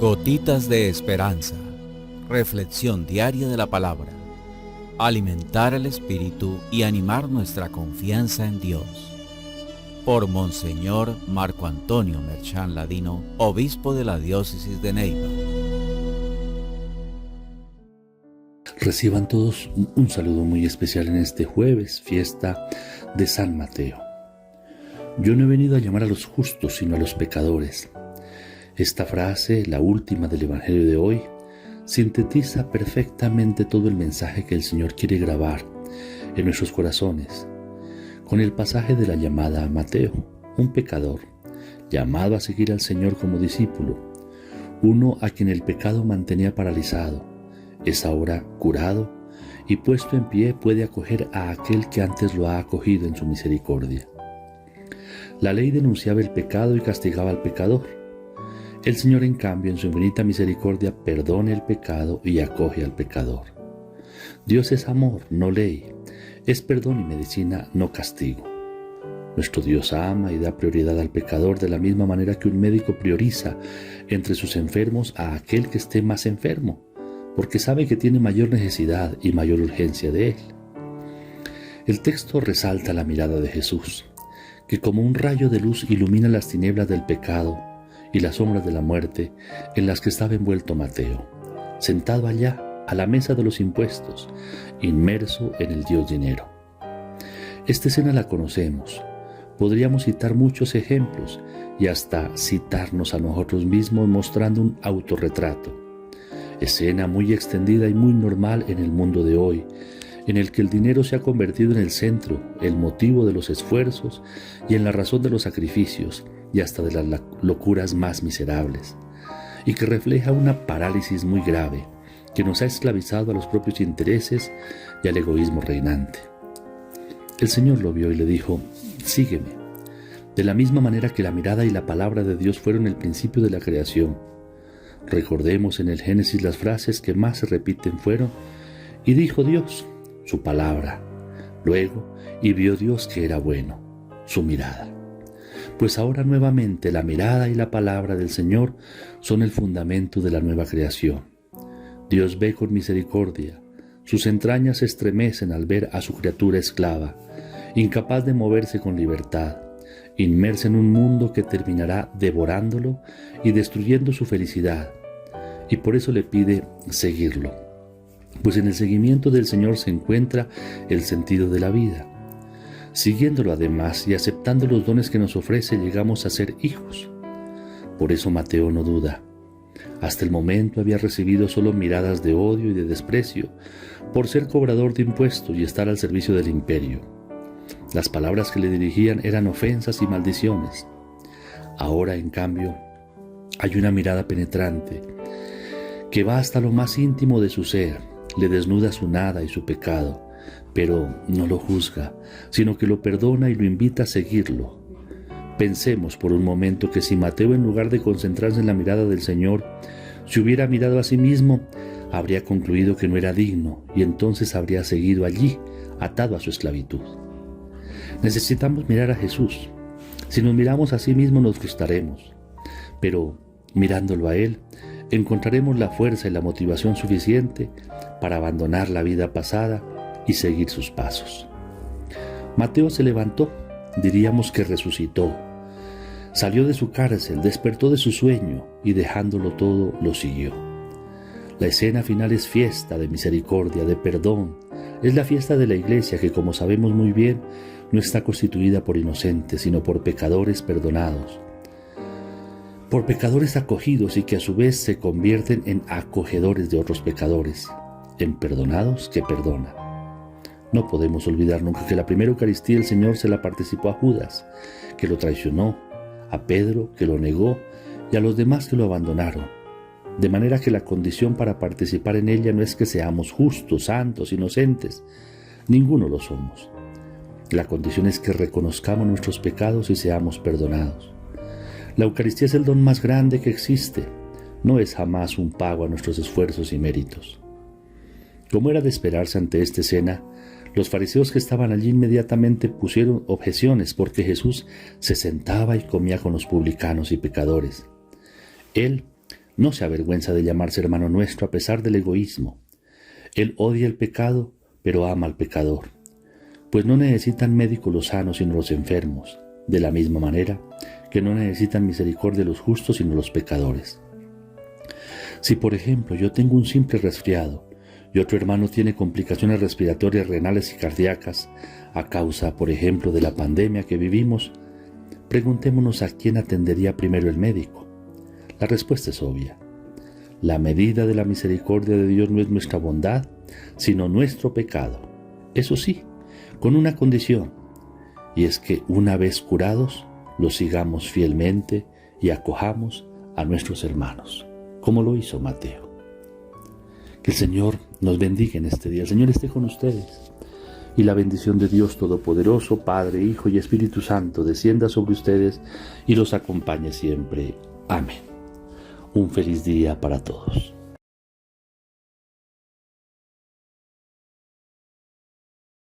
Gotitas de esperanza. Reflexión diaria de la palabra. Alimentar el espíritu y animar nuestra confianza en Dios. Por Monseñor Marco Antonio Merchán Ladino, obispo de la diócesis de Neiva. Reciban todos un saludo muy especial en este jueves, fiesta de San Mateo. Yo no he venido a llamar a los justos, sino a los pecadores. Esta frase, la última del Evangelio de hoy, sintetiza perfectamente todo el mensaje que el Señor quiere grabar en nuestros corazones, con el pasaje de la llamada a Mateo, un pecador, llamado a seguir al Señor como discípulo, uno a quien el pecado mantenía paralizado, es ahora curado y puesto en pie puede acoger a aquel que antes lo ha acogido en su misericordia. La ley denunciaba el pecado y castigaba al pecador. El Señor, en cambio, en su infinita misericordia, perdona el pecado y acoge al pecador. Dios es amor, no ley, es perdón y medicina, no castigo. Nuestro Dios ama y da prioridad al pecador de la misma manera que un médico prioriza entre sus enfermos a aquel que esté más enfermo, porque sabe que tiene mayor necesidad y mayor urgencia de él. El texto resalta la mirada de Jesús, que como un rayo de luz ilumina las tinieblas del pecado y las sombras de la muerte en las que estaba envuelto Mateo, sentado allá a la mesa de los impuestos, inmerso en el Dios dinero. Esta escena la conocemos. Podríamos citar muchos ejemplos y hasta citarnos a nosotros mismos mostrando un autorretrato. Escena muy extendida y muy normal en el mundo de hoy, en el que el dinero se ha convertido en el centro, el motivo de los esfuerzos y en la razón de los sacrificios y hasta de las locuras más miserables, y que refleja una parálisis muy grave que nos ha esclavizado a los propios intereses y al egoísmo reinante. El Señor lo vio y le dijo: sígueme. De la misma manera que la mirada y la palabra de Dios fueron el principio de la creación. Recordemos en el Génesis las frases que más se repiten fueron: y dijo Dios, su palabra. Luego, y vio Dios que era bueno, su mirada. Pues ahora nuevamente la mirada y la palabra del Señor son el fundamento de la nueva creación. Dios ve con misericordia, sus entrañas se estremecen al ver a su criatura esclava, incapaz de moverse con libertad, inmersa en un mundo que terminará devorándolo y destruyendo su felicidad, y por eso le pide seguirlo, pues en el seguimiento del Señor se encuentra el sentido de la vida. Siguiéndolo además y aceptando los dones que nos ofrece, llegamos a ser hijos. Por eso Mateo no duda. Hasta el momento había recibido solo miradas de odio y de desprecio por ser cobrador de impuestos y estar al servicio del imperio. Las palabras que le dirigían eran ofensas y maldiciones. Ahora, en cambio, hay una mirada penetrante que va hasta lo más íntimo de su ser, le desnuda su nada y su pecado, pero no lo juzga, sino que lo perdona y lo invita a seguirlo. Pensemos por un momento que si Mateo, en lugar de concentrarse en la mirada del Señor, se hubiera mirado a sí mismo, habría concluido que no era digno y entonces habría seguido allí, atado a su esclavitud. Necesitamos mirar a Jesús. Si nos miramos a sí mismos nos frustraremos, pero mirándolo a Él, encontraremos la fuerza y la motivación suficiente para abandonar la vida pasada y seguir sus pasos. Mateo se levantó, diríamos que resucitó, salió de su cárcel, despertó de su sueño y dejándolo todo lo siguió. La escena final es fiesta de misericordia, de perdón. Es la fiesta de la Iglesia que, como sabemos muy bien, no está constituida por inocentes, sino por pecadores perdonados, por pecadores acogidos y que a su vez se convierten en acogedores de otros pecadores, en perdonados que perdonan. No podemos olvidar nunca que la primera Eucaristía el Señor se la participó a Judas, que lo traicionó, a Pedro, que lo negó, y a los demás que lo abandonaron. De manera que la condición para participar en ella no es que seamos justos, santos, inocentes. Ninguno lo somos. La condición es que reconozcamos nuestros pecados y seamos perdonados. La Eucaristía es el don más grande que existe. No es jamás un pago a nuestros esfuerzos y méritos. Como era de esperarse ante esta escena, los fariseos que estaban allí inmediatamente pusieron objeciones porque Jesús se sentaba y comía con los publicanos y pecadores. Él no se avergüenza de llamarse hermano nuestro a pesar del egoísmo. Él odia el pecado, pero ama al pecador. Pues no necesitan médicos los sanos sino los enfermos, de la misma manera que no necesitan misericordia los justos sino los pecadores. Si por ejemplo yo tengo un simple resfriado y otro hermano tiene complicaciones respiratorias, renales y cardíacas a causa, por ejemplo, de la pandemia que vivimos, preguntémonos a quién atendería primero el médico. La respuesta es obvia. La medida de la misericordia de Dios no es nuestra bondad, sino nuestro pecado. Eso sí, con una condición, y es que una vez curados, los sigamos fielmente y acojamos a nuestros hermanos, como lo hizo Mateo. Que el Señor nos bendiga en este día. El Señor esté con ustedes. Y la bendición de Dios Todopoderoso, Padre, Hijo y Espíritu Santo, descienda sobre ustedes y los acompañe siempre. Amén. Un feliz día para todos.